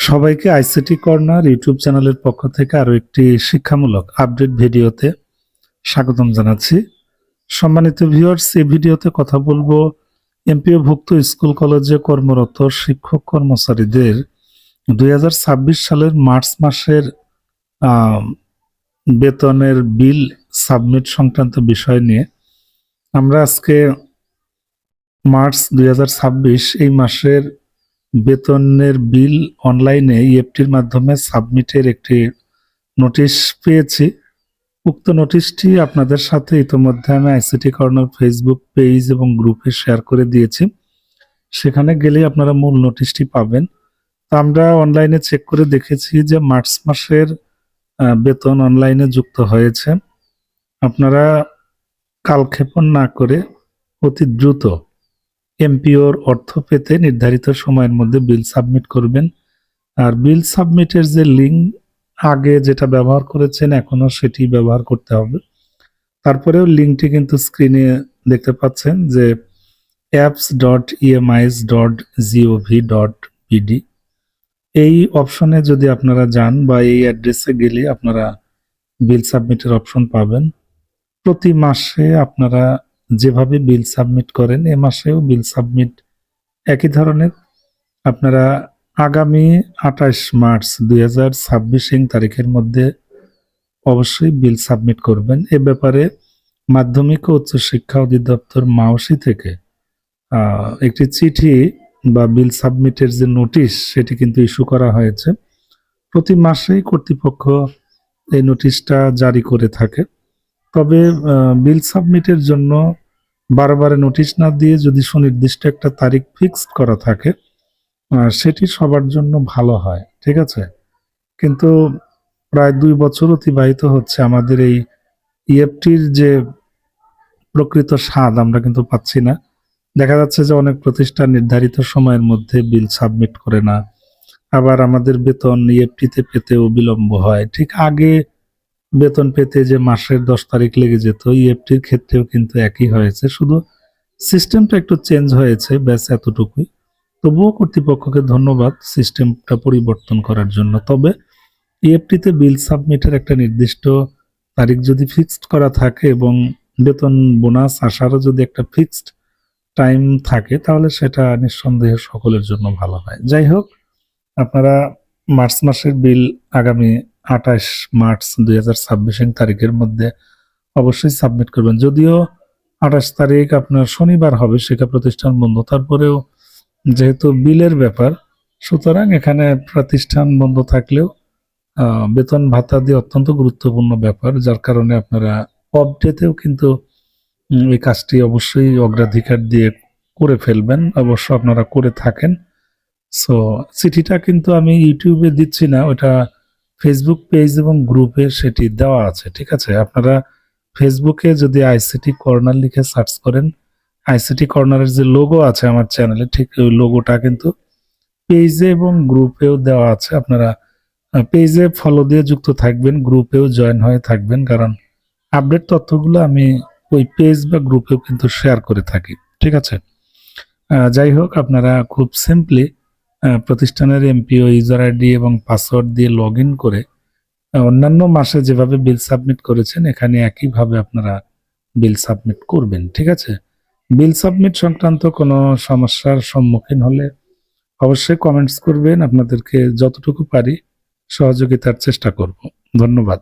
সবাইকে ICT corner YouTube চ্যানেলের পক্ষ থেকে আরো একটি শিক্ষামূলক আপডেট ভিডিওতে স্বাগতম জানাচ্ছি। সম্মানিত ভিউয়ার্স, এই ভিডিওতে কথা বলবো এমপিওভুক্ত স্কুল কলেজে কর্মরত শিক্ষক কর্মচারীদের 2026 সালের মার্চ মাসের বেতনের বিল সাবমিট সংক্রান্ত বিষয় নিয়ে। আমরা আজকে মার্চ 2026 এই মাসের বেতনের বিল অনলাইনে ইএফটির মাধ্যমে সাবমিটের একটি নোটিশ পেয়েছি। উক্ত নোটিশটি আপনাদের সাথে ইতোমধ্যে আমি আইসিটি কর্নার ফেসবুক পেজ এবং গ্রুপে শেয়ার করে দিয়েছি। সেখানে গেলেই আপনারা মূল নোটিশটি পাবেন। তো আমরা অনলাইনে চেক করে দেখেছি যে মার্চ মাসের বেতন অনলাইনে যুক্ত হয়েছে। আপনারা কালক্ষেপণ না করে অতি দ্রুত এমপিওর অর্থ পেতে নির্ধারিত সময়ের মধ্যে বিল সাবমিট করবেন। আর বিল সাবমিটের যে লিঙ্ক আগে যেটা ব্যবহার করেছেন এখনো সেটি ব্যবহার করতে হবে। তারপরেও লিঙ্কটি কিন্তু স্ক্রিনে দেখতে পাচ্ছেন যে apps.emis.gov.bd এই অপশনে যদি আপনারা যান বা এই অ্যাড্রেসে গেলে আপনারা বিল সাবমিটের অপশন পাবেন। প্রতি মাসে আপনারা যেভাবে বিল সাবমিট করেন এ মাসেও বিল সাবমিট একই ধরনের। আপনারা আগামী 28 মার্চ 2026 তারিখের মধ্যে অবশ্যই বিল সাবমিট করবেন। এ ব্যাপারে মাধ্যমিক ও উচ্চশিক্ষা অধিদপ্তর মাওসি থেকে একটি চিঠি বা বিল সাবমিটের যে নোটিশ সেটি কিন্তু ইস্যু করা হয়েছে। প্রতি মাসেই কর্তৃপক্ষ এই নোটিশটা জারি করে থাকে। তবে বিল সাবমিটের জন্য বারবার নোটিশ না দিয়ে যদি সুনির্দিষ্ট একটা তারিখ ফিক্সড করা থাকে সেটি সবার জন্য ভালো হয়, ঠিক আছে। কিন্তু প্রায় 2 বছর অতিবাহিত হচ্ছে, আমাদের এই ইএফটির যে প্রকৃত স্বাদ আমরা কিন্তু পাচ্ছি না। দেখা যাচ্ছে যে অনেক প্রতিষ্ঠান নির্ধারিত সময়ের মধ্যে বিল সাবমিট করে না, আবার আমাদের বেতন ইএফটিতে পেতেও বিলম্ব হয়। ঠিক আগে বেতন পেতে যে মাসের 10 তারিখ লেগে যেত, ইএফটির ক্ষেত্রেও কিন্তু একই হয়েছে, শুধু সিস্টেমটা একটু চেঞ্জ হয়েছে, ব্যাস এতটুকুই। তবুও কর্তৃপক্ষকে ধন্যবাদ সিস্টেমটা পরিবর্তন করার জন্য। তবে ইএফটিতে বিল সাবমিটের একটা নির্দিষ্ট তারিখ যদি ফিক্সড করা থাকে এবং বেতন বোনাস আসারও যদি একটা ফিক্সড টাইম থাকে তাহলে সেটা নিঃসন্দেহে সকলের জন্য ভালো হয়। যাই হোক, আপনারা মার্চ মাসের বিল আগামী 28 মার্চ 2026 তারিখের মধ্যে অবশ্যই সাবমিট করবেন। যদিও 28 তারিখ আপনার শনিবার হবে, শিক্ষা প্রতিষ্ঠান বন্ধ, তারপরেও যেহেতু বিলের ব্যাপার সুতরাং এখানে প্রতিষ্ঠান বন্ধ থাকলেও বেতন ভাতা দিয়ে অত্যন্ত গুরুত্বপূর্ণ ব্যাপার, যার কারণে আপনারা অফ ডেতেও কিন্তু এই কাজটি অবশ্যই অগ্রাধিকার দিয়ে করে ফেলবেন। অবশ্য আপনারা করে থাকেন। সো চিঠিটা কিন্তু আমি ইউটিউবে দিচ্ছি না, ওটা ফেসবুক পেজ এবং গ্রুপে সেটি দেওয়া আছে, ঠিক আছে। আপনারা ফেসবুকে যদি আইসিটি কর্নার লিখে সার্চ করেন, আইসিটি কর্নারের যে লোগো আছে আমার চ্যানেলে, ঠিক ওই লোগোটা কিন্তু পেজে এবং গ্রুপেও দেওয়া আছে। আপনারা পেজে ফলো দিয়ে যুক্ত থাকবেন, গ্রুপেও জয়েন হয়ে থাকবেন, কারণ আপডেট তথ্যগুলো আমি ওই পেজ বা গ্রুপেও কিন্তু শেয়ার করে থাকি, ঠিক আছে। যাই হোক, আপনারা খুব সিম্পলি প্রতিষ্ঠানের এমপিও ইউজার আইডি এবং পাসওয়ার্ড দিয়ে লগ ইন করে অন্যান্য মাসে যেভাবে বিল সাবমিট করেছেন এখানে একইভাবে আপনারা বিল সাবমিট করবেন, ঠিক আছে। বিল সাবমিট সংক্রান্ত কোনো সমস্যার সম্মুখীন হলে অবশ্যই কমেন্টস করবেন, আপনাদেরকে যতটুকু পারি সহযোগিতার চেষ্টা করব। ধন্যবাদ।